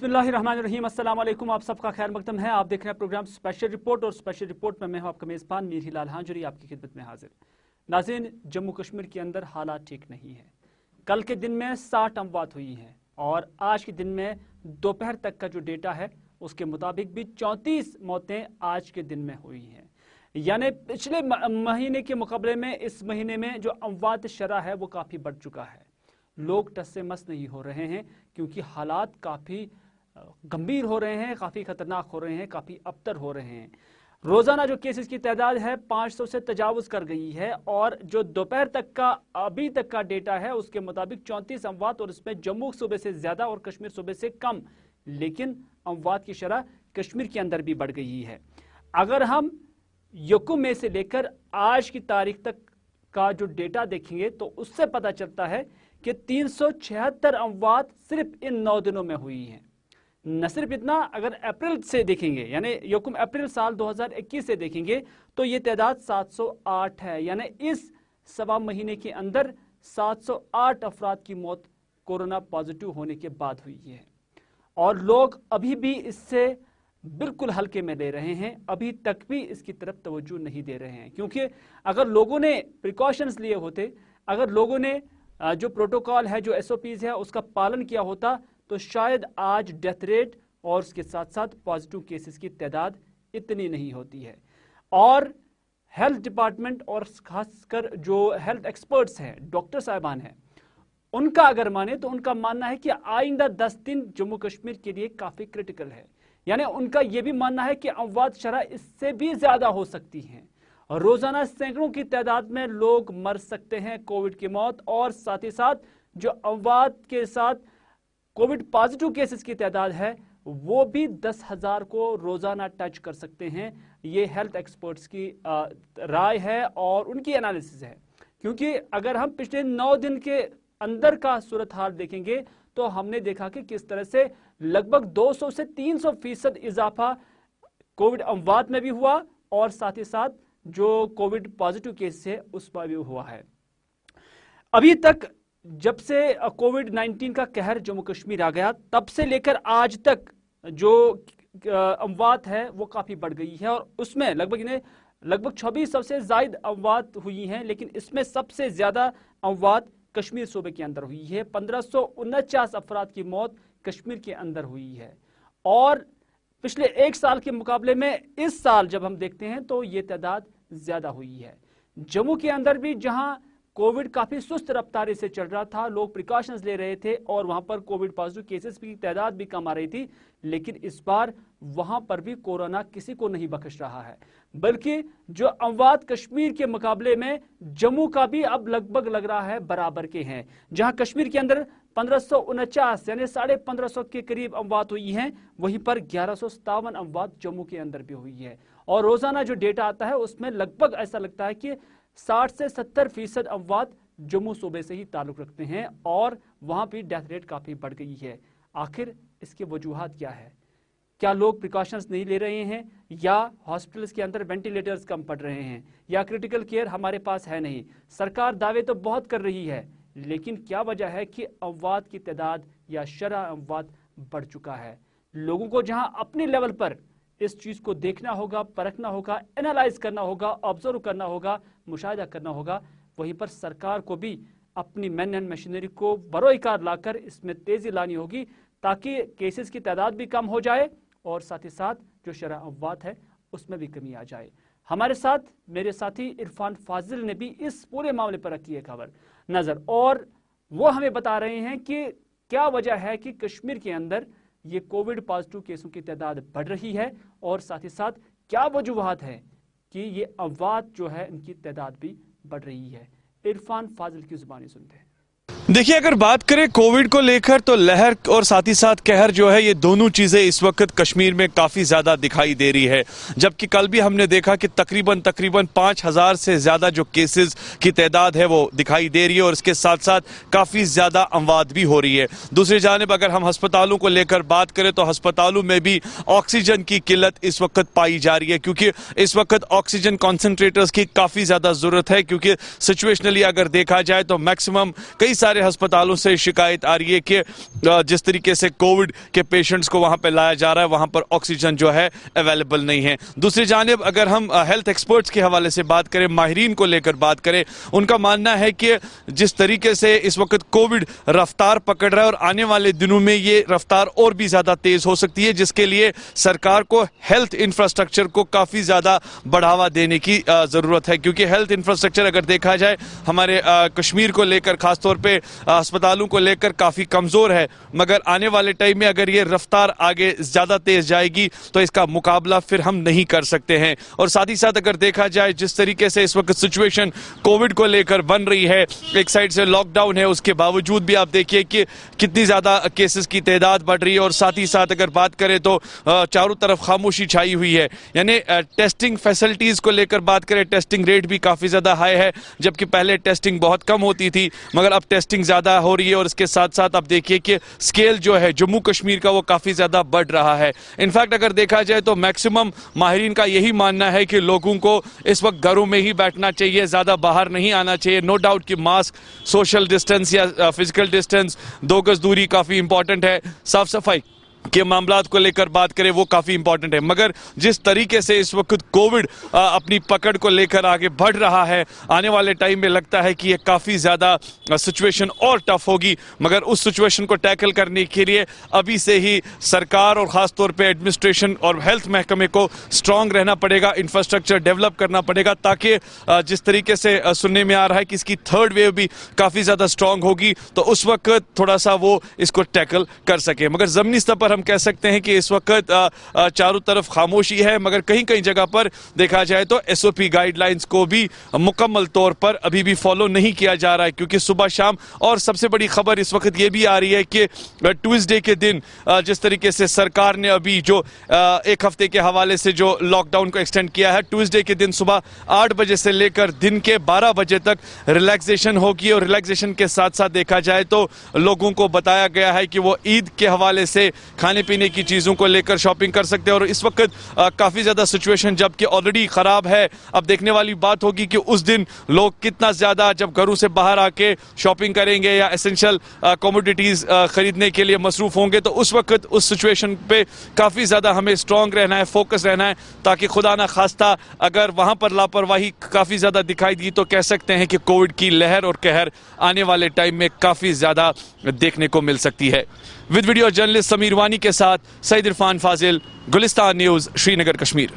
बिस्मिल्लाहिर्रहमानिर्रहीम। अस्सलाम वालेकुम। आप सबका खैर मकदम है। आप देख रहे हैं प्रोग्राम स्पेशल रिपोर्ट और स्पेशल रिपोर्ट में मैं हूं आपका मेज़बान मीर हिलाल हांजरी आपकी खिदमत में हाजिर। नाज़रीन, जम्मू कश्मीर के अंदर हालात ठीक नहीं है। कल के दिन में 60 अमवात हुई हैं और आज के दिन में दोपहर तक का जो डेटा है उसके मुताबिक भी 34 मौतें आज के दिन में हुई हैं। यानी पिछले महीने के मुकाबले में इस महीने में जो अमवात शरह है वो काफ़ी बढ़ चुका है। लोग टस से मस नहीं हो रहे हैं क्योंकि हालात काफ़ी गंभीर हो रहे हैं, काफ़ी ख़तरनाक हो रहे हैं, काफ़ी अबतर हो रहे हैं। रोज़ाना जो केसेस की तादाद है 500 से तजावुज़ कर गई है और जो दोपहर तक का अभी तक का डेटा है उसके मुताबिक 34 अमवात और इसमें जम्मू सूबे से ज़्यादा और कश्मीर सूबे से कम, लेकिन अमवात की शरह कश्मीर के अंदर भी बढ़ गई है। अगर हम यकम मई से लेकर आज की तारीख तक का जो डेटा देखेंगे तो उससे पता चलता है कि 376 अमवात सिर्फ इन 9 दिनों में हुई हैं। न सिर्फ इतना, अगर अप्रैल से देखेंगे यानी यकम अप्रैल साल 2021 से देखेंगे तो ये तादाद 708 है। यानी इस सवा महीने के अंदर 708 अफराद की मौत कोरोना पॉजिटिव होने के बाद हुई है और लोग अभी भी इससे बिल्कुल हल्के में ले रहे हैं, अभी तक भी इसकी तरफ तवज्जो नहीं दे रहे हैं। क्योंकि अगर लोगों ने प्रिकॉशंस लिए होते, अगर लोगों ने जो प्रोटोकॉल है, जो SOPs है उसका पालन किया होता तो शायद आज डेथ रेट और उसके साथ साथ पॉजिटिव केसेस की तादाद इतनी नहीं होती है। और हेल्थ डिपार्टमेंट और खासकर जो हेल्थ एक्सपर्ट्स हैं, डॉक्टर साहिबान हैं, उनका अगर माने तो उनका मानना है कि आइंदा 10 दिन जम्मू कश्मीर के लिए काफ़ी क्रिटिकल है। यानी उनका यह भी मानना है कि अमवात शरह इससे भी ज़्यादा हो सकती हैं और रोज़ाना सैकड़ों की तादाद में लोग मर सकते हैं कोविड की मौत, और साथ ही साथ जो अमवात के साथ कोविड पॉजिटिव केसेस की तादाद है वो भी 10,000 को रोज़ाना टच कर सकते हैं। ये हेल्थ एक्सपर्ट्स की राय है और उनकी एनालिसिस है। क्योंकि अगर हम पिछले 9 दिन के अंदर का सूरत हाल देखेंगे तो हमने देखा कि किस तरह से लगभग 200 से 300% इजाफा कोविड अमवात में भी हुआ और साथ ही साथ जो कोविड पॉजिटिव केस है उसमें भी हुआ है। अभी तक जब से कोविड-19 का कहर जम्मू कश्मीर आ गया तब से लेकर आज तक जो अमवात है वो काफ़ी बढ़ गई है और उसमें लगभग 2600 से ज़ायद अमवात हुई हैं, लेकिन इसमें सबसे ज़्यादा अमवात कश्मीर सूबे के अंदर हुई है। 1549 अफराद की मौत कश्मीर के अंदर हुई है और पिछले एक साल के मुकाबले में इस साल जब हम देखते हैं तो ये तादाद ज़्यादा हुई है। जम्मू के अंदर भी जहां कोविड काफ़ी सुस्त रफ्तारी से चल रहा था, लोग प्रिकॉशंस ले रहे थे और वहां पर कोविड पॉजिटिव केसेस की तादाद भी कम आ रही थी, लेकिन इस बार वहां पर भी कोरोना किसी को नहीं बख्श रहा है। बल्कि जो अमवात कश्मीर के मुकाबले में जम्मू का भी अब लगभग लग रहा है बराबर के हैं। जहां कश्मीर के अंदर 1549 यानी 1550 के करीब अमवात हुई हैं, वहीं पर 1157 अमवात जम्मू के अंदर भी हुई है। और रोजाना जो डेटा आता है उसमें लगभग ऐसा लगता है कि 60 से 70% अमवात जम्मू सूबे से ही ताल्लुक रखते हैं और वहां भी डेथ रेट काफी बढ़ गई है। आखिर इसके वजूहात क्या है? क्या लोग प्रिकॉशंस नहीं ले रहे हैं, या हॉस्पिटल्स के अंदर वेंटिलेटर्स कम पड़ रहे हैं, या क्रिटिकल केयर हमारे पास है नहीं? सरकार दावे तो बहुत कर रही है, लेकिन क्या वजह है कि अमवात की तादाद या शरह अमवात बढ़ चुका है? लोगों को जहां अपने लेवल पर इस चीज़ को देखना होगा, परखना होगा, एनालाइज करना होगा, ऑब्जर्व करना होगा, मुशाहिदा करना होगा, वहीं पर सरकार को भी अपनी मैन एंड मशीनरी को बरोइकार लाकर इसमें तेज़ी लानी होगी ताकि केसेस की तादाद भी कम हो जाए और साथ ही साथ जो शरह अमवात है उसमें भी कमी आ जाए। हमारे साथ मेरे साथी इरफान फाजिल ने भी इस पूरे मामले पर रखी है खबर नज़र, और वो हमें बता रहे हैं कि क्या वजह है कि कश्मीर के अंदर ये कोविड पॉजिटिव केसों की तादाद बढ़ रही है और साथ ही साथ क्या वजूहात है कि ये अमवात जो है इनकी तादाद भी बढ़ रही है। इरफान फाजिल की जुबानी सुनते हैं। देखिए, अगर बात करें कोविड को लेकर तो लहर और साथ ही साथ कहर जो है, ये दोनों चीजें इस वक्त कश्मीर में काफी ज्यादा दिखाई दे रही है। जबकि कल भी हमने देखा कि तकरीबन 5000 से ज्यादा जो केसेस की तादाद है वो दिखाई दे रही है और इसके साथ साथ काफी ज्यादा अमवात भी हो रही है। दूसरी जानिब अगर हम अस्पतालों को लेकर बात करें तो अस्पतालों में भी ऑक्सीजन की किल्लत इस वक्त पाई जा रही है, क्योंकि इस वक्त ऑक्सीजन कॉन्सेंट्रेटर्स की काफी ज्यादा जरूरत है। क्योंकि सिचुएशनली अगर देखा जाए तो मैक्सिमम कई सारे सारे अस्पतालों से शिकायत आ रही है कि जिस तरीके से कोविड के पेशेंट्स को वहां पर लाया जा रहा है वहां पर ऑक्सीजन जो है अवेलेबल नहीं है। दूसरी जानिब अगर हम हेल्थ एक्सपर्ट्स के हवाले से बात करें, माहिरीन को लेकर बात करें, उनका मानना है कि जिस तरीके से इस वक्त कोविड रफ्तार पकड़ रहा है और आने वाले दिनों में ये रफ्तार और भी ज्यादा तेज हो सकती है, जिसके लिए सरकार को हेल्थ इंफ्रास्ट्रक्चर को काफी ज्यादा बढ़ावा देने की जरूरत है। क्योंकि हेल्थ इंफ्रास्ट्रक्चर अगर देखा जाए हमारे कश्मीर को लेकर, खासतौर पे अस्पतालों को लेकर काफी कमजोर है, मगर आने वाले टाइम में अगर ये रफ्तार आगे ज्यादा तेज जाएगी तो इसका मुकाबला फिर हम नहीं कर सकते हैं। और साथ ही साथ अगर देखा जाए जिस तरीके से इस वक्त सिचुएशन कोविड को लेकर बन रही है, एक साइड से लॉकडाउन है, उसके बावजूद भी आप देखिए कि कितनी ज्यादा केसेस की तादाद बढ़ रही है। और साथ ही साथ अगर बात करें तो चारों तरफ खामोशी छाई हुई है। यानी टेस्टिंग फैसिलिटीज को लेकर बात करें, टेस्टिंग रेट भी काफी ज्यादा हाई है, जबकि पहले टेस्टिंग बहुत कम होती थी, मगर अब टेस्टिंग ज्यादा हो रही है। और इसके साथ साथ आप देखिए कि स्केल जो है जम्मू कश्मीर का वो काफी ज्यादा बढ़ रहा है। इनफैक्ट अगर देखा जाए तो मैक्सिमम माहिरीन का यही मानना है कि लोगों को इस वक्त घरों में ही बैठना चाहिए, ज्यादा बाहर नहीं आना चाहिए। नो डाउट कि मास्क, सोशल डिस्टेंस या फिजिकल डिस्टेंस, 2 गज दूरी काफी इंपॉर्टेंट है, साफ सफाई के मामलात को लेकर बात करें वो काफी इंपॉर्टेंट है। मगर जिस तरीके से इस वक्त कोविड अपनी पकड़ को लेकर आगे बढ़ रहा है, आने वाले टाइम में लगता है कि ये काफी ज्यादा सिचुएशन और टफ होगी। मगर उस सिचुएशन को टैकल करने के लिए अभी से ही सरकार और खासतौर पे एडमिनिस्ट्रेशन और हेल्थ महकमे को स्ट्रांग रहना पड़ेगा, इंफ्रास्ट्रक्चर डेवलप करना पड़ेगा, ताकि जिस तरीके से सुनने में आ रहा है कि इसकी थर्ड वेव भी काफी ज्यादा स्ट्रांग होगी, तो उस वक्त थोड़ा सा वो इसको टैकल कर सके। मगर जमीनी स्तर पर हम कह सकते हैं कि इस वक्त चारों तरफ खामोशी है, मगर कहीं कहीं जगह पर देखा जाए तो एसओपी गाइडलाइंस को भी मुकम्मल तौर पर अभी भी फॉलो नहीं किया जा रहा है। क्योंकि सुबह शाम, और सबसे बड़ी खबर इस वक्त ये भी आ रही है कि ट्यूसडे के दिन जिस तरीके से सरकार ने अभी जो 1 हफ्ते के हवाले से जो लॉकडाउन को एक्सटेंड किया है, ट्यूसडे के दिन सुबह 8 बजे से लेकर दिन के 12 बजे तक रिलैक्सेशन होगी। और रिलैक्सेशन के साथ साथ देखा जाए तो लोगों को बताया गया है कि वो ईद के हवाले से खाने पीने की चीजों को लेकर शॉपिंग कर सकते हैं। और इस वक्त काफी ज्यादा सिचुएशन जबकि ऑलरेडी खराब है, अब देखने वाली बात होगी कि उस दिन लोग कितना ज्यादा जब घरों से बाहर आके शॉपिंग करेंगे या एसेंशियल कमोडिटीज खरीदने के लिए मसरूफ होंगे, तो उस वक्त उस सिचुएशन पे काफी ज्यादा हमें स्ट्रांग रहना है, फोकस रहना है, ताकि खुदा ना खास्ता अगर वहां पर लापरवाही काफी ज्यादा दिखाई दी तो कह सकते हैं कि कोविड की लहर और कहर आने वाले टाइम में काफी ज्यादा देखने को मिल सकती है। विद वीडियो जर्नलिस्ट समीर वानी के साथ सईद इरफान फाजिल, गुलिस्तान न्यूज, श्रीनगर, कश्मीर।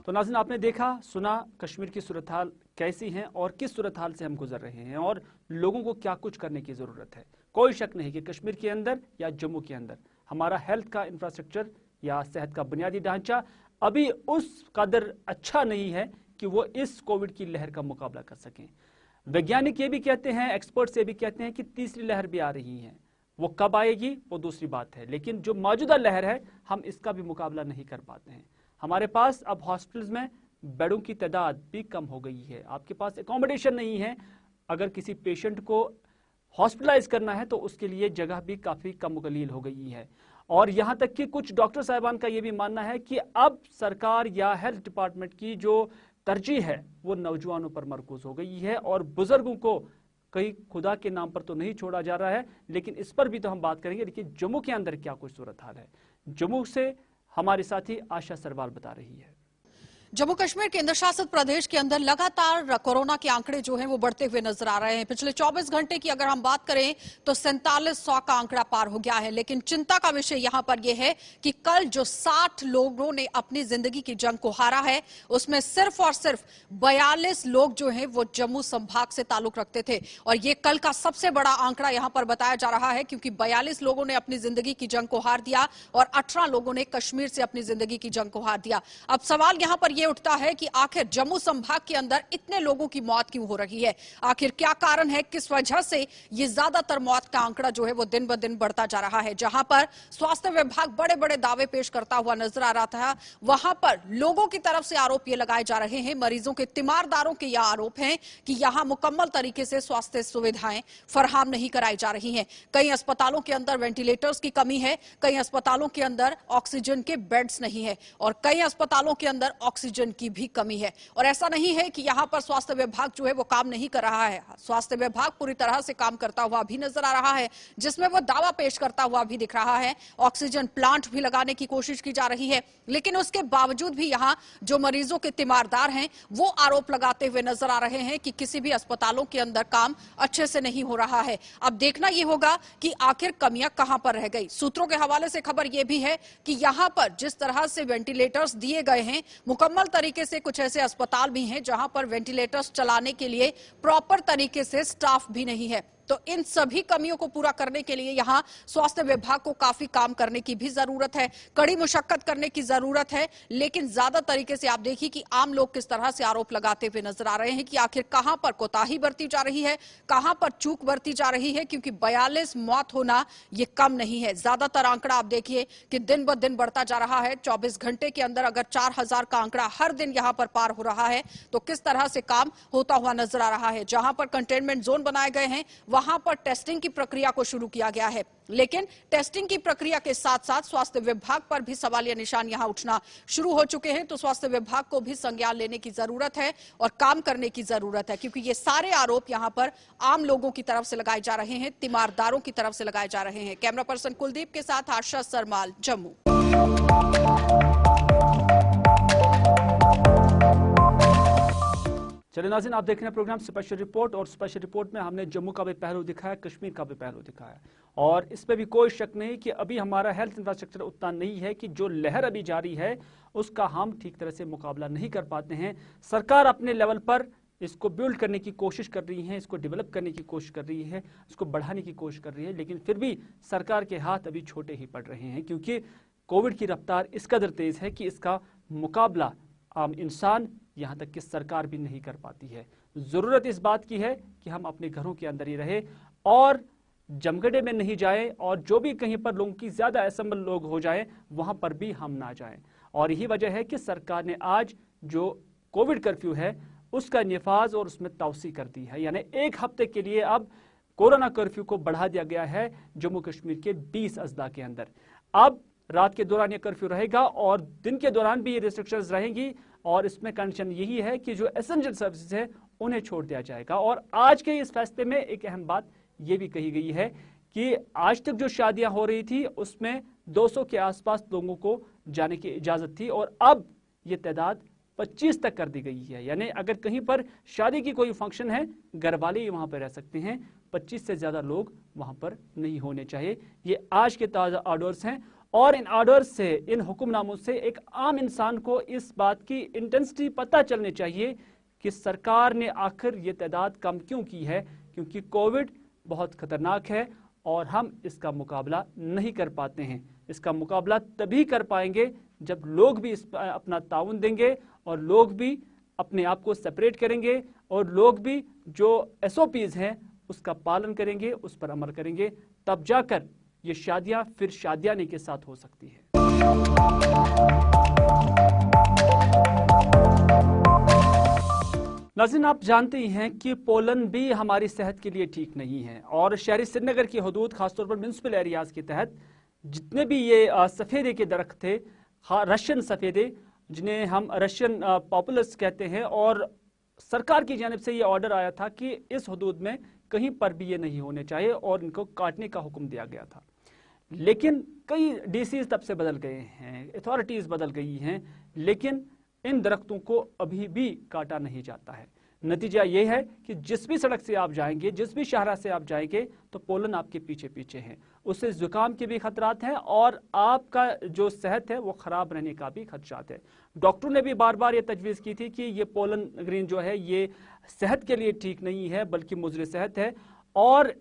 तो नाज़रीन, आपने देखा सुना कश्मीर की सूरत हाल कैसी है और किस सूरत हाल से हम गुजर रहे हैं और लोगों को क्या कुछ करने की जरूरत है। कोई शक नहीं कि कश्मीर के अंदर या जम्मू के अंदर हमारा हेल्थ का इंफ्रास्ट्रक्चर या सेहत का बुनियादी ढांचा अभी उस कदर अच्छा नहीं है कि वो इस कोविड की लहर का मुकाबला कर सकें। वैज्ञानिक ये भी कहते हैं, एक्सपर्ट्स ये भी कहते हैं कि तीसरी लहर भी आ रही है। वो कब आएगी वो दूसरी बात है, लेकिन जो मौजूदा लहर है हम इसका भी मुकाबला नहीं कर पाते हैं। हमारे पास अब हॉस्पिटल्स में बेडों की तादाद भी कम हो गई है, आपके पास एकोमोडेशन नहीं है। अगर किसी पेशेंट को हॉस्पिटलाइज करना है तो उसके लिए जगह भी काफ़ी कम कलील हो गई है। और यहाँ तक कि कुछ डॉक्टर साहिबान का ये भी मानना है कि अब सरकार या हेल्थ डिपार्टमेंट की जो तरजीह है वो नौजवानों पर मरकूज हो गई है और बुजुर्गों को कहीं खुदा के नाम पर तो नहीं छोड़ा जा रहा है, लेकिन इस पर भी तो हम बात करेंगे। लेकिन जम्मू के अंदर क्या कुछ सूरत हाल है, जम्मू से हमारे साथी आशा सरवाल बता रही है। जम्मू कश्मीर केंद्र शासित प्रदेश के अंदर लगातार कोरोना के आंकड़े जो हैं वो बढ़ते हुए नजर आ रहे हैं। पिछले 24 घंटे की अगर हम बात करें तो 4700 का आंकड़ा पार हो गया है। लेकिन चिंता का विषय यहां पर यह है कि कल जो 60 लोगों ने अपनी जिंदगी की जंग को हारा है, उसमें सिर्फ और सिर्फ 42 लोग जो हैं वो जम्मू संभाग से ताल्लुक रखते थे। और ये कल का सबसे बड़ा आंकड़ा यहां पर बताया जा रहा है, क्योंकि 42 लोगों ने अपनी जिंदगी की जंग को हार दिया और 18 लोगों ने कश्मीर से अपनी जिंदगी की जंग को हार दिया। अब सवाल यहां पर यह उठता है कि आखिर जम्मू संभाग के अंदर इतने लोगों की मौत क्यों हो रही है, आखिर क्या कारण है, किस वजह से ये ज्यादातर मौत का आंकड़ा जो है वो दिन ब दिन बढ़ता जा रहा है। जहां पर स्वास्थ्य विभाग बड़े बड़े दावे पेश करता हुआ नजर आ रहा था, वहां पर लोगों की तरफ से आरोप ये लगाए जा रहे हैं, मरीजों के तीमारदारों के यह आरोप हैं कि यहां मुकम्मल तरीके से स्वास्थ्य सुविधाएं फराहम नहीं कराई जा रही हैं। कई अस्पतालों के अंदर वेंटिलेटर्स की कमी है, कई अस्पतालों के अंदर ऑक्सीजन के बेड्स नहीं है और कई अस्पतालों के अंदर ऑक्सीजन ऑक्सीजन की भी कमी है। और ऐसा नहीं है कि यहां पर स्वास्थ्य विभाग जो है वो काम नहीं कर रहा है, स्वास्थ्य विभाग पूरी तरह से काम करता हुआ भी नजर आ रहा है, जिसमें वो दावा पेश करता हुआ भी दिख रहा है। ऑक्सीजन प्लांट भी लगाने की कोशिश की जा रही है, लेकिन उसके बावजूद भी यहां जो मरीजों के तीमारदार हैं वो आरोप लगाते हुए नजर आ रहे हैं कि किसी भी अस्पतालों के अंदर काम अच्छे से नहीं हो रहा है। अब देखना यह होगा कि आखिर कमियां कहां पर रह गई। सूत्रों के हवाले से खबर यह भी है कि यहां पर जिस तरह से वेंटिलेटर्स दिए गए हैं, मुकम्मल तरीके से कुछ ऐसे अस्पताल भी हैं जहां पर वेंटिलेटर्स चलाने के लिए प्रॉपर तरीके से स्टाफ भी नहीं है। तो इन सभी कमियों को पूरा करने के लिए यहां स्वास्थ्य विभाग को काफी काम करने की भी जरूरत है, कड़ी मुशक्कत करने की जरूरत है। लेकिन ज्यादा तरीके से आप देखिए कि आम लोग किस तरह से आरोप लगाते हुए नजर आ रहे हैं कि आखिर कहां पर कोताही बरती जा रही है, कहां पर चूक बरती जा रही है, क्योंकि 42 मौत होना ये कम नहीं है। ज्यादातर आंकड़ा आप देखिए कि दिन ब दिन बढ़ता जा रहा है। 24 घंटे के अंदर अगर 4000 का आंकड़ा हर दिन यहां पर पार हो रहा है तो किस तरह से काम होता हुआ नजर आ रहा है। जहां पर कंटेनमेंट जोन बनाए गए हैं वहां पर टेस्टिंग की प्रक्रिया को शुरू किया गया है, लेकिन टेस्टिंग की प्रक्रिया के साथ साथ स्वास्थ्य विभाग पर भी सवालिया निशान यहां उठना शुरू हो चुके हैं। तो स्वास्थ्य विभाग को भी संज्ञान लेने की जरूरत है और काम करने की जरूरत है, क्योंकि ये सारे आरोप यहां पर आम लोगों की तरफ से लगाए जा रहे हैं, तीमारदारों की तरफ से लगाए जा रहे हैं। कैमरा पर्सन कुलदीप के साथ आशा सरमाल, जम्मू। चलिए नाज़रीन, आप देख रहे हैं प्रोग्राम स्पेशल रिपोर्ट, और स्पेशल रिपोर्ट में हमने जम्मू का भी पहलू दिखाया, कश्मीर का भी पहलू दिखाया, और इसमें भी कोई शक नहीं कि अभी हमारा हेल्थ इंफ्रास्ट्रक्चर उतना नहीं है कि जो लहर अभी जारी है उसका हम ठीक तरह से मुकाबला नहीं कर पाते हैं। सरकार अपने लेवल पर इसको बिल्ड करने की कोशिश कर रही है, इसको डेवलप करने की कोशिश कर रही है, इसको बढ़ाने की कोशिश कर रही है, लेकिन फिर भी सरकार के हाथ अभी छोटे ही पड़ रहे हैं, क्योंकि कोविड की रफ्तार इस कदर तेज है कि इसका मुकाबला आम इंसान यहाँ तक कि सरकार भी नहीं कर पाती है। जरूरत इस बात की है कि हम अपने घरों के अंदर ही रहे और जमगढ़े में नहीं जाए, और जो भी कहीं पर लोगों की ज्यादा असेंबल लोग हो जाए वहां पर भी हम ना जाएं। और यही वजह है कि सरकार ने आज जो कोविड कर्फ्यू है उसका निफाज और उसमें तौसी कर दी है, यानी 1 हफ्ते के लिए अब कोरोना कर्फ्यू को बढ़ा दिया गया है जम्मू कश्मीर के 20 अजला के अंदर। अब रात के दौरान ये कर्फ्यू रहेगा और दिन के दौरान भी ये रिस्ट्रिक्शंस रहेंगी, और इसमें कंडीशन यही है कि जो एसेंशियल सर्विसेज है उन्हें छोड़ दिया जाएगा। और आज के इस फैसले में एक अहम बात ये भी कही गई है कि आज तक जो शादियां हो रही थी उसमें 200 के आसपास लोगों को जाने की इजाजत थी, और अब ये तादाद 25 तक कर दी गई है। यानी अगर कहीं पर शादी की कोई फंक्शन है, घर वाले ही वहां पर रह सकते हैं, 25 से ज्यादा लोग वहां पर नहीं होने चाहिए। ये आज के ताजा ऑर्डर्स हैं, और इन ऑर्डर्स से, इन हुक्मनामों से एक आम इंसान को इस बात की इंटेंसिटी पता चलनी चाहिए कि सरकार ने आखिर ये तादाद कम क्यों की है, क्योंकि कोविड बहुत खतरनाक है और हम इसका मुकाबला नहीं कर पाते हैं। इसका मुकाबला तभी कर पाएंगे जब लोग भी इस अपना ताउन देंगे, और लोग भी अपने आप को सेपरेट करेंगे, और लोग भी जो SOPs हैं उसका पालन करेंगे, उस पर अमल करेंगे, तब जाकर ये शादियां फिर शादियाने के साथ हो सकती है। नाज़रीन, आप जानते ही हैं कि पोलन भी हमारी सेहत के लिए ठीक नहीं है, और शहरी श्रीनगर की हदूद, खासतौर पर म्यूनसिपल एरियाज के तहत जितने भी ये सफेदे के दरख्त थे, रशियन सफेदे जिन्हें हम रशियन पॉपुलस कहते हैं, और सरकार की जानिब से ये ऑर्डर आया था कि इस हदूद में कहीं पर भी ये नहीं होने चाहिए और इनको काटने का हुक्म दिया गया था। लेकिन कई DCs तब से बदल गए हैं, अथॉरिटीज बदल गई हैं, लेकिन इन दरख्तों को अभी भी काटा नहीं जाता है। नतीजा ये है कि जिस भी सड़क से आप जाएंगे, जिस भी शाहरा से आप जाएंगे, तो पोलन आपके पीछे पीछे है। उससे जुकाम के भी खतरात हैं और आपका जो सेहत है वो खराब रहने का भी खदशात है। डॉक्टरों ने भी बार बार ये तजवीज़ की थी कि ये पोलन ग्रीन जो है ये सेहत के लिए ठीक नहीं है, बल्कि मुज़र सेहत है, और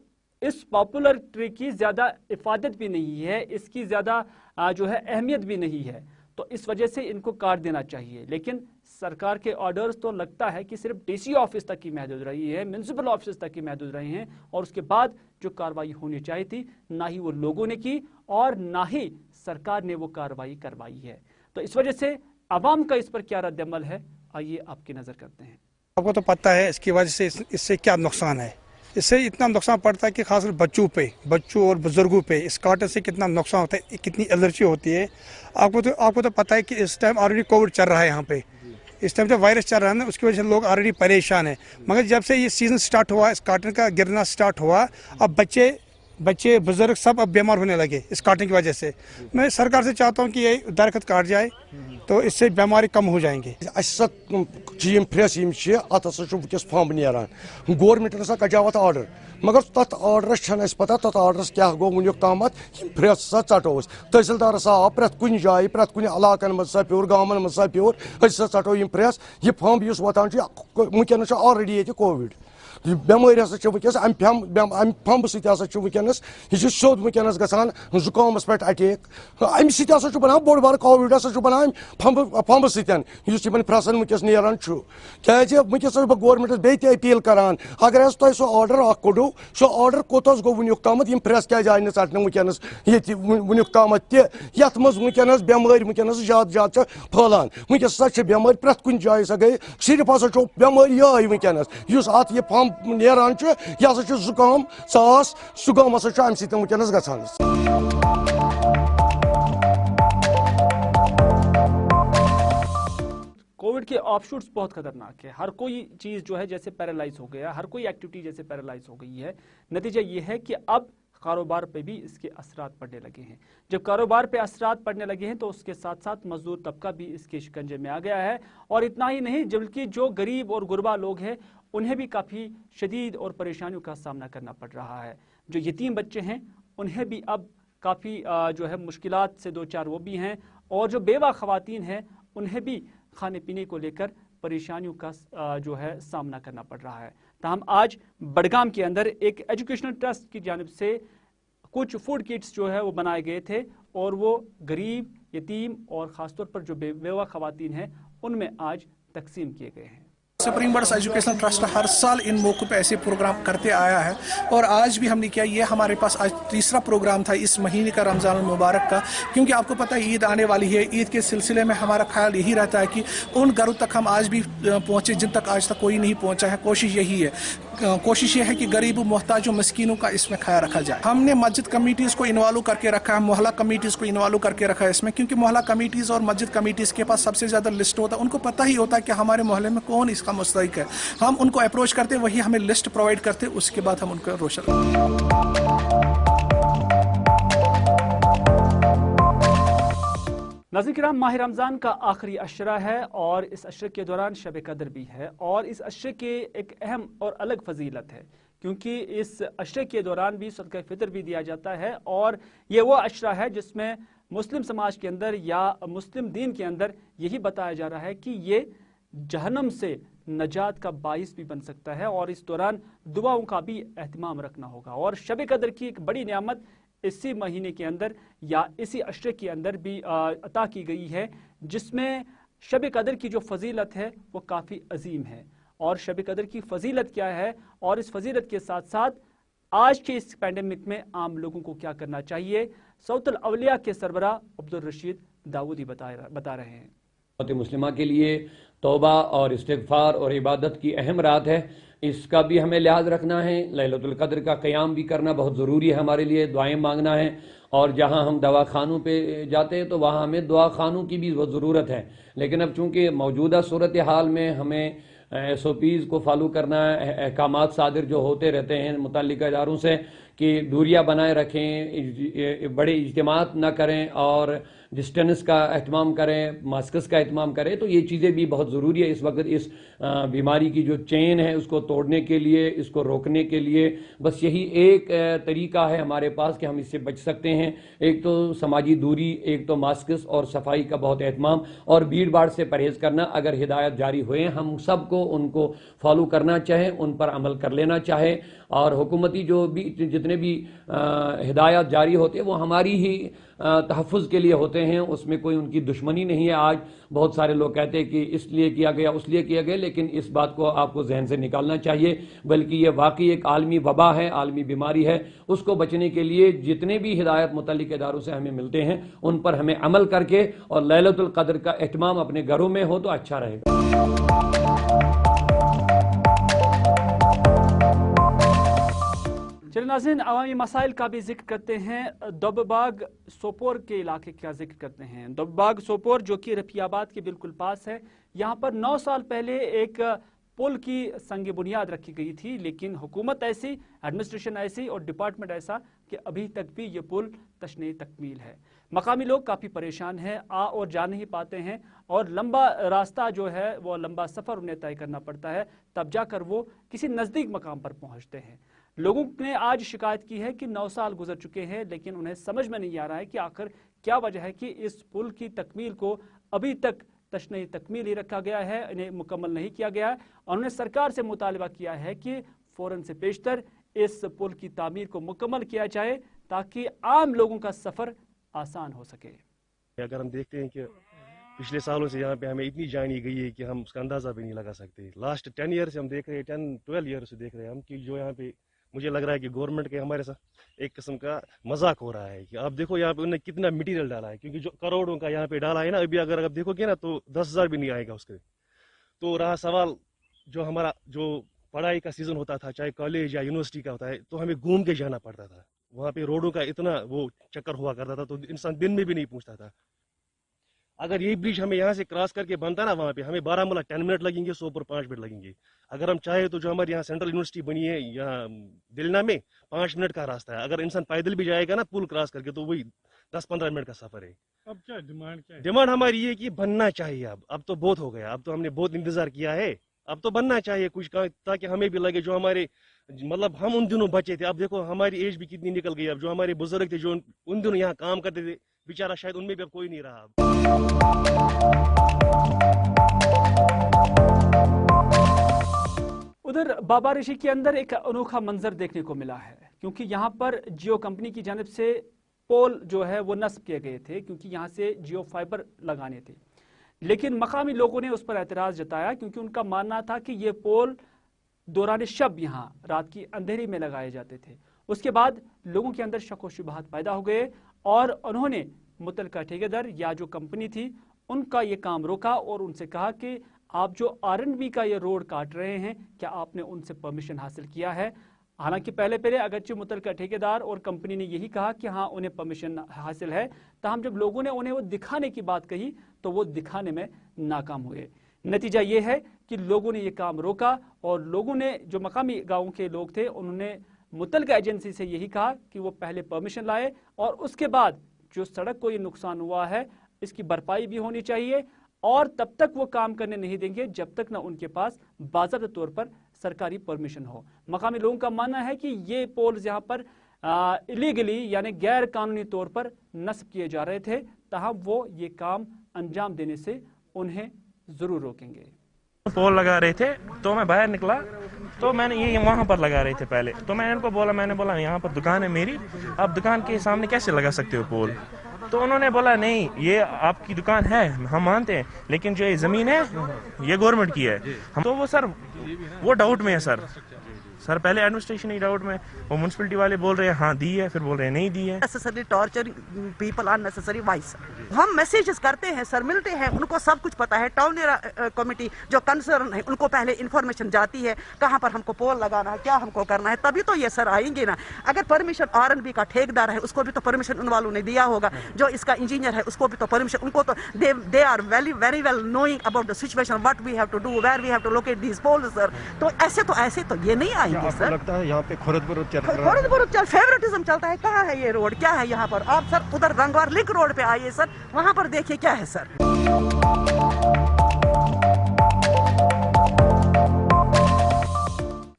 इस पॉपुलर ट्री की ज़्यादा इफादत भी नहीं है, इसकी ज़्यादा जो है अहमियत भी नहीं है, तो इस वजह से इनको काट देना चाहिए। लेकिन सरकार के ऑर्डर्स तो लगता है कि सिर्फ DC ऑफिस तक की महदूद रही है, म्यूनसिपल ऑफिस तक की महदूद रही हैं, और उसके बाद जो कार्रवाई होनी चाहिए थी ना ही वो लोगों ने की और ना ही सरकार ने वो कार्रवाई करवाई है। तो इस वजह से अवाम का इस पर क्या रद्द-ए-अमल है, आइए आपकी नजर करते हैं। आपको तो पता है इसकी वजह से इससे क्या नुकसान है। इससे इतना नुकसान पड़ता है कि खासकर बच्चों और बुजुर्गों पे इस कांटे से कितना नुकसान होता है, कितनी एलर्जी होती है। आपको तो पता है कि इस टाइम ऑलरेडी कोविड चल रहा है यहाँ पे, इस टाइम जो वायरस चल रहा है ना उसकी वजह से लोग ऑलरेडी परेशान है, मगर जब से ये सीजन स्टार्ट हुआ, इस कॉटन का गिरना स्टार्ट हुआ, अब बच्चे बुजुर्ग सब अब बीमार होने लगे इस कॉटन की वजह से। मैं सरकार से चाहता हूँ कि ये दरख्त काट जाए तो इससे बीमारी कम हो जाएंगी। फ्रेस फंब नीरान गवर्नमेंट हसा कजाव आर्डर, मगर तथ आर्डरस पता तथ आर्डरस क्या गो वुनिक ताम फ्रेस हसा चटो तहसीलदार हसा आव प्रत कुन जाए प्रत कुन इलाकन मज सा प्योर गांवन मज सा प्योर हसा चटो यम फ्रेस यह फंब वतान वनकस ऑलरेडी ये कोविड बेमारी हसा वनकस अम फंब वनकस यह सोद वनकस गसान जुकामस पे अटैक अम सह बना बोड़ बार कोविड हसा बना फंब सन फ्रेसन वनकस नीरान क्या वनकस बह गवर्नमेंटस बे अपील करान अगर तुम सो आर्डर कोड़ो सो आर्डर कोतस गो वुनिक ताम यम फ्रेस क्या आय षटने वनकस ये वुनिक ताम तथ मज वनकस बेमारी वनकस ज्यादा फैलान वनकस हसा बेमारी प्रत कुन जाए सा गई सिर्फ हसा बेमारी ये वनकस अत यह फंब नीरान यह हसा जुकाम सास सुगाम हसा अम सत वनकस गसान। कोविड के ऑफशूट्स बहुत खतरनाक है। हर कोई चीज जो है जैसे पैरालाइज हो गया, हर कोई एक्टिविटी जैसे पैरालाइज हो गई है। नतीजा ये है कि अब कारोबार पे भी इसके असरात पड़ने लगे हैं। जब कारोबार पे असरात पड़ने लगे हैं तो उसके साथ साथ मजदूर तबका भी इसके शिकंजे में आ गया है। और इतना ही नहीं, बल्कि जो गरीब और गुरबा लोग हैं उन्हें भी काफ़ी शदीद और परेशानियों का सामना करना पड़ रहा है। जो यतीम बच्चे हैं उन्हें भी अब काफ़ी जो है मुश्किलात से दो चार वो भी हैं, और जो बेवा ख़वातीन हैं उन्हें भी खाने पीने को लेकर परेशानियों का जो है सामना करना पड़ रहा है। ताहम आज बडगाम के अंदर एक एजुकेशनल ट्रस्ट की जानिब से कुछ फूड किट्स जो है वो बनाए गए थे, और वो गरीब, यतीम और ख़ासतौर पर जो बेवा ख़वातीन हैं उनमें आज तकसीम किए गए हैं। Supreme birds educational trust her साल इन मौक़ों पे ऐसे प्रोग्राम करते आया है, और आज भी हमने किया। ये हमारे पास आज तीसरा प्रोग्राम था इस महीने का, रमज़ान मुबारक का, क्योंकि आपको पता है ईद आने वाली है। ईद के सिलसिले में हमारा ख्याल यही रहता है कि उन घरों तक हम आज भी पहुँचे जिन तक आज तक कोई नहीं पहुँचा है। कोशिश यही है, कोशिश ये है कि गरीब मोहताजों मस्कीनों का इसमें ख्याल रखा जाए। हमने मस्जिद कमेटीज़ को इन्वॉल्व करके रखा है, मोहल्ला कमेटीज़ को इन्वॉल्व करके रखा है इसमें, क्योंकि मोहल्ला कमेटीज़ और मस्जिद कमेटीज़ के पास सबसे ज़्यादा लिस्ट होता है। उनको पता ही होता है कि हमारे मोहल्ले में कौन इसका मुस्तहिक है। हम उनको अप्रोच करते, वही हमें लिस्ट प्रोवाइड करते, उसके बाद हम उनको रोशन। नाज़रीन किराम, माह रमज़ान का आखिरी अशरा है और इस अशरे के दौरान शब कदर भी है, और इस अशरे के एक अहम और अलग फजीलत है, क्योंकि इस अशरे के दौरान भी सदका फितर भी दिया जाता है। और ये वो अशरा है जिसमें मुस्लिम समाज के अंदर या मुस्लिम दीन के अंदर यही बताया जा रहा है कि ये जहन्नम से नजात का बाइस भी बन सकता है, और इस दौरान दुआओं का भी एहतमाम रखना होगा। और शब कदर की एक बड़ी नियामत इसी महीने के अंदर या इसी अशरे के अंदर भी अता की गई है, जिसमें शब कदर की जो फजीलत है वो काफ़ी अजीम है। और शब कदर की फजीलत क्या है, और इस फजीलत के साथ साथ आज के इस पैंडेमिक में आम लोगों को क्या करना चाहिए, सऊतुल अवलिया के सरबराह अब्दुल रशीद दाऊदी बता रहे हैं। मुस्लिमा के लिए तौबा और इस्तिग़फ़ार और इबादत की अहम रात है, इसका भी हमें लिहाज रखना है। लैलतुल क़द्र का क़याम भी करना बहुत ज़रूरी है हमारे लिए, दुआएं मांगना है। और जहां हम दवाखानों पे जाते हैं तो वहां हमें दुआ खानों की भी बहुत ज़रूरत है। लेकिन अब चूँकि मौजूदा सूरत हाल में हमें SOPs को फॉलो करना है, अहकामात सादिर जो होते रहते हैं मुतल्लिक़ इदारों से कि दूरियां बनाए रखें, बड़े इज्तिमात ना करें और डिस्टेंस का एहतमाम करें, मास्क्स का एहतमाम करें, तो ये चीज़ें भी बहुत ज़रूरी है इस वक्त इस बीमारी की जो चेन है उसको तोड़ने के लिए, इसको रोकने के लिए। बस यही एक तरीका है हमारे पास कि हम इससे बच सकते हैं। एक तो समाजी दूरी, एक तो मास्क्स और सफाई का बहुत एहतमाम, और भीड़ भाड़ से परहेज़ करना। अगर हिदायत जारी हुए हम सबको उनको फॉलो करना चाहें, उन पर अमल कर लेना चाहे। और हुकूमती जो भी जितने भी हिदायत जारी होते हैं वो हमारी ही तहफ़्फ़ुज़ के लिए होते हैं, उसमें कोई उनकी दुश्मनी नहीं है। आज बहुत सारे लोग कहते हैं कि इसलिए किया गया, उसलिए किया गया, लेकिन इस बात को आपको जहन से निकालना चाहिए, बल्कि ये वाकई एक आलमी वबा है, आलमी बीमारी है। उसको बचने के लिए जितने भी हिदायत मुतल्लिक़ इदारों से हमें मिलते हैं उन पर हमें अमल करके और लैलतुल क़द्र का एहतमाम अपने घरों में हो तो अच्छा रहेगा। चलिए नाज़रीन, अवामी मसाइल का भी जिक्र करते हैं। दोबबाग सोपोर के इलाके का जिक्र करते हैं। दोबबाग सोपोर जो कि रफियाबाद के बिल्कुल पास है, यहाँ पर 9 साल पहले एक पुल की संग बुनियाद रखी गई थी, लेकिन हुकूमत ऐसी, एडमिनिस्ट्रेशन ऐसी और डिपार्टमेंट ऐसा कि अभी तक भी ये पुल तशने तकमील है। मकामी लोग काफ़ी परेशान हैं, आ और जा नहीं पाते हैं और लंबा रास्ता जो है वो लंबा सफ़र उन्हें तय करना पड़ता है, तब जाकर वो किसी नज़दीक मकाम पर पहुँचते हैं। लोगों ने आज शिकायत की है कि 9 साल गुजर चुके हैं, लेकिन उन्हें समझ में नहीं आ रहा है कि आखिर क्या वजह है कि इस पुल की तकमील को अभी तक तशने तकमील ही रखा गया है, इन्हें मुकम्मल नहीं किया गया है। और उन्होंने सरकार से मुतालबा किया है कि फ़ौरन से पेशतर इस पुल की तामीर को मुकम्मल किया जाए ताकि आम लोगों का सफ़र आसान हो सके। अगर हम देखते हैं कि पिछले सालों से यहाँ पे हमें इतनी जानी गई है कि हम उसका अंदाज़ा भी नहीं लगा सकते। लास्ट 10 ईयर से हम देख रहे हैं, 10-12 ईयर से देख रहे हैं हम कि जो यहाँ पे मुझे लग रहा है कि गवर्नमेंट के हमारे साथ एक किस्म का मजाक हो रहा है कि आप देखो यहाँ पे उन्होंने कितना मटेरियल डाला है, क्योंकि जो करोड़ों का यहाँ पे डाला है ना, अभी अगर आप देखोगे ना तो 10,000 भी नहीं आएगा उसके। तो रहा सवाल जो हमारा जो पढ़ाई का सीजन होता था, चाहे कॉलेज या यूनिवर्सिटी का होता है, तो हमें घूम के जाना पड़ता था। वहाँ पे रोडों का इतना वो चक्कर हुआ करता था तो इंसान दिन में भी नहीं पहुँचता था। अगर ये ब्रिज हमें यहाँ से क्रॉस करके बनता ना, वहाँ पे हमें 12 10 मिनट लगेंगे, सोपोर 5 मिनट लगेंगे। अगर हम चाहे तो जो हमारे यहाँ सेंट्रल यूनिवर्सिटी बनी है यहाँ दिलना में 5 मिनट का रास्ता है। अगर इंसान पैदल भी जाएगा ना पुल क्रॉस करके तो वही 10-15 मिनट का सफर है। अब क्या डिमांड क्या है? डिमांड हमारी ये कि बनना चाहिए। अब तो बहुत हो गया, अब तो हमने बहुत इंतजार किया है, अब तो बनना चाहिए कुछ ताकि हमें भी लगे जो हमारे मतलब हम उन दिनों बचे थे। अब देखो हमारी एज भी कितनी निकल गई। अब जो हमारे बुजुर्ग थे जो उन दिनों यहाँ काम करते थे, बेचारा शायद उनमें भी अब कोई नहीं रहा। उधर बाबा ऋषि के अंदर एक अनोखा मंजर देखने को मिला है, क्योंकि यहाँ पर जियो कंपनी की जानिब से पोल जो है वो नस्ब किए गए थे, क्योंकि यहाँ से जियो फाइबर लगाने थे। लेकिन मकामी लोगों ने उस पर एतराज जताया, क्योंकि उनका मानना था कि ये पोल दौरान शब यहाँ रात की अंधेरी में लगाए जाते थे। उसके बाद लोगों के अंदर शक व शुबहात पैदा हो गए और उन्होंने मुतलका ठेकेदार या जो कंपनी थी उनका ये काम रोका और उनसे कहा कि आप जो R&B का ये रोड काट रहे हैं, क्या आपने उनसे परमिशन हासिल किया है? हालांकि पहले अगरचे मुतलका ठेकेदार और कंपनी ने यही कहा कि हाँ उन्हें परमिशन हासिल है, ताहम जब लोगों ने उन्हें वो दिखाने की बात कही तो वो दिखाने में नाकाम हुए। नतीजा ये है कि लोगों ने ये काम रोका और लोगों ने, जो मकामी गाँव के लोग थे, उन्होंने मुतलका एजेंसी से यही कहा कि वो पहले परमिशन लाए और उसके बाद जो सड़क को ये नुकसान हुआ है इसकी भरपाई भी होनी चाहिए, और तब तक वो काम करने नहीं देंगे जब तक ना उनके पास बाज़ाब्ता तौर पर सरकारी परमिशन हो। मकामी लोगों का मानना है कि ये पोल्स यहाँ पर इलीगली यानी गैर कानूनी तौर पर नस्ब किए जा रहे थे, ताहम वो ये काम अंजाम देने से उन्हें जरूर रोकेंगे। पोल लगा रहे थे तो मैं बाहर निकला तो मैंने ये वहाँ पर लगा रहे थे पहले, तो मैंने उनको बोला, मैंने बोला यहाँ पर दुकान है मेरी, आप दुकान के सामने कैसे लगा सकते हो पोल? तो उन्होंने बोला नहीं ये आपकी दुकान है, हम मानते हैं, लेकिन जो ये जमीन है ये गवर्नमेंट की है। हम तो वो सर वो डाउट में है सर पहले एडमिनिस्ट्रेशन ही डाउट में, वो म्युनिसिपैलिटी वाले बोल रहे हैं हाँ दी है, फिर बोल रहे हैं नहीं दी है। Necessary torture people are necessary vice. हम मैसेजेस करते हैं सर, मिलते हैं, उनको सब कुछ पता है। टाउन कमेटी जो कंसर्न है उनको पहले इन्फॉर्मेशन जाती है कहाँ पर हमको पोल लगाना है, क्या हमको करना है, तभी तो ये सर आएंगे ना। अगर परमिशन R&B का ठेकेदार है उसको भी तो परमिशन उन वालों ने दिया होगा, जो इसका इंजीनियर है उसको भी तो परमिशन, उनको तो they are very well knowing about the situation, what we have to do, where we have to locate these poles sir. तो ऐसे तो ये नहीं आएंगे सर। लगता है यहाँ पे खुरद-बुरुद फेवरेटिज्म चलता है। कहाँ है ये रोड, क्या है यहाँ पर? आप सर उधर रंगवार लिंक रोड पे आइए सर, वहाँ पर देखिए क्या है सर।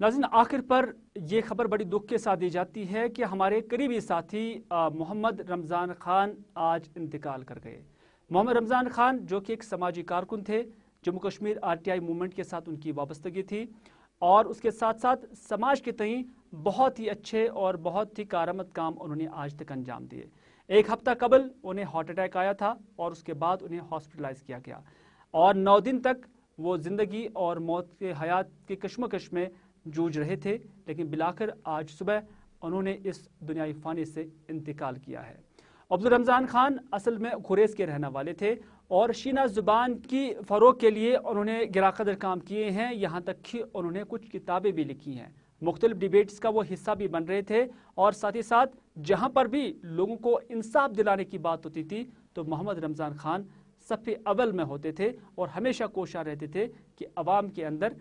नाज़रीन, आखिर पर यह खबर बड़ी दुख के साथ दी जाती है कि हमारे करीबी साथी मोहम्मद रमज़ान खान आज इंतकाल कर गए। मोहम्मद रमज़ान खान जो कि एक समाजी कारकुन थे, जम्मू कश्मीर RTI मूवमेंट के साथ उनकी वाबस्तगी थी और उसके साथ साथ समाज के तई बहुत ही अच्छे और बहुत ही कारआमद काम उन्होंने आज तक अंजाम दिए। एक हफ्ता कबल उन्हें हार्ट अटैक आया था और उसके बाद उन्हें हॉस्पिटलाइज किया गया और 9 दिन तक वो ज़िंदगी और मौत के हयात के कश्मकश में जूझ रहे थे, लेकिन बिलाकर आज सुबह उन्होंने इस दुनियाई फ़ानी से इंतकाल किया है। अब्दुल रमज़ान खान असल में गुरेज़ के रहने वाले थे और शीना ज़ुबान की फ़रोग़ के लिए उन्होंने गिराक़दर काम किए हैं, यहाँ तक कि उन्होंने कुछ किताबें भी लिखी हैं। मुख्तलिफ डिबेट्स का वो हिस्सा भी बन रहे थे और साथ ही साथ जहां पर भी लोगों को इंसाफ दिलाने की बात होती थी तो मोहम्मद रमज़ान खान सफ़े अव्वल में होते थे और हमेशा कोशिश रहते थे कि अवाम के अंदर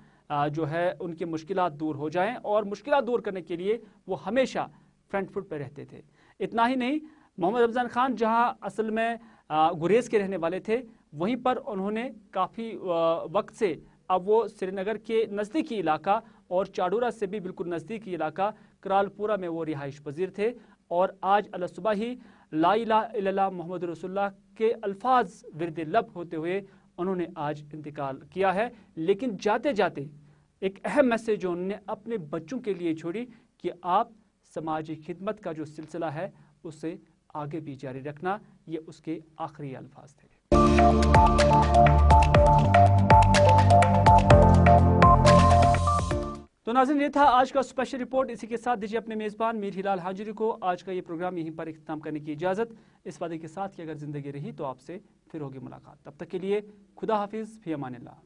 जो है उनकी मुश्किलात दूर हो जाएं और मुश्किलात दूर करने के लिए वो हमेशा फ्रंट फुट पर रहते थे। इतना ही नहीं, मोहम्मद रमज़ान खान जहां असल में गुरेज के रहने वाले थे, वहीं पर उन्होंने काफ़ी वक्त से अब वो श्रीनगर के नज़दीकी इलाका और चाडूरा से भी बिल्कुल नज़दीकी इलाका करालपुरा में वो रिहाइश पजीर थे और आज अल सुबह ही ला इलाहा इल्लल्लाह मोहम्मद रसूलुल्लाह के अल्फाज विरद लब होते हुए उन्होंने आज इंतकाल किया है। लेकिन जाते जाते एक अहम मैसेज जो उन्होंने अपने बच्चों के लिए छोड़ी कि आप समाजी खिदमत का जो सिलसिला है उसे आगे भी जारी रखना, ये उसके आखिरी अल्फाज थे। तो नाज़रीन, ये था आज का स्पेशल रिपोर्ट। इसी के साथ दीजिए अपने मेज़बान मीर हिलाल हाजिरी को आज का ये प्रोग्राम यहीं पर इख्तिताम करने की इजाज़त, इस वादे के साथ कि अगर ज़िंदगी रही तो आपसे फिर होगी मुलाकात। तब तक के लिए खुदा हाफिज़, फ़ी अमानिल्लाह।